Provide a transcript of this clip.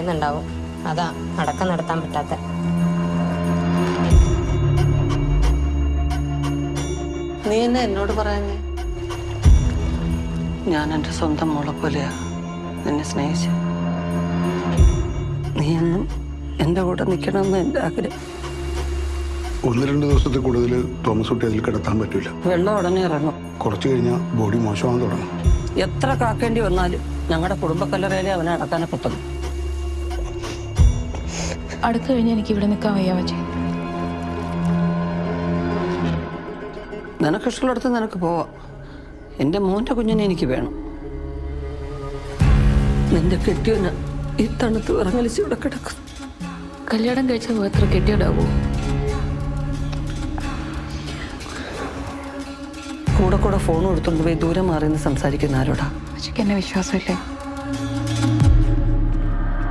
പറയുന്നുണ്ടാവും. അതാ അടക്കം നടത്താൻ പറ്റാത്ത. നീ എന്നെ എന്നോട് പറയാഞ്ഞേ? ഞാൻ എൻ്റെ സ്വന്തം മോളെ പോലെയാ നിന്നെ സ്നേഹിച്ച. നീ എന്നും എൻ്റെ കൂടെ നിൽക്കണമെന്ന് എൻ്റെ ആഗ്രഹം. 1-2 ദിവസത്തിൽ കൂടുതൽ തോമസ് കുട്ടി അതിൽ കിടത്താൻ പറ്റില്ല. വെള്ളം ഉടനെ ഇറങ്ങും. കുറച്ച് കഴിഞ്ഞാൽ ബോഡി മോശമാകാൻ തുടങ്ങും. എത്ര കാക്കേണ്ടി വന്നാലും ഞങ്ങളുടെ കുടുംബക്കല്ലറയിലെ അവനെ അടക്കാനെ പറ്റുന്നു. അടുത്ത് കഴിഞ്ഞ് എനിക്ക് ഇവിടെ നിൽക്കാൻ വയ്യ വച്ചേ. നിനക്കിഷ്ടമുള്ളടത്ത് നിനക്ക് പോവാം. എൻ്റെ മോൻ്റെ കുഞ്ഞിനെ എനിക്ക് വേണം. നിന്റെ കെട്ടിയവന് ഈ തണുത്ത് വിറങ്ങലിച്ച് ഇവിടെ കിടക്കും. കല്യാണം കഴിച്ച എത്ര കെട്ടിയിടാവോ? കൂടെ കൂടെ ഫോൺ കൊടുത്തോണ്ട് പോയി ദൂരെ മാറി നിന്ന് സംസാരിക്കുന്ന ആരോടാ? അച്ഛക്ക് എന്നെ വിശ്വാസമില്ലേ?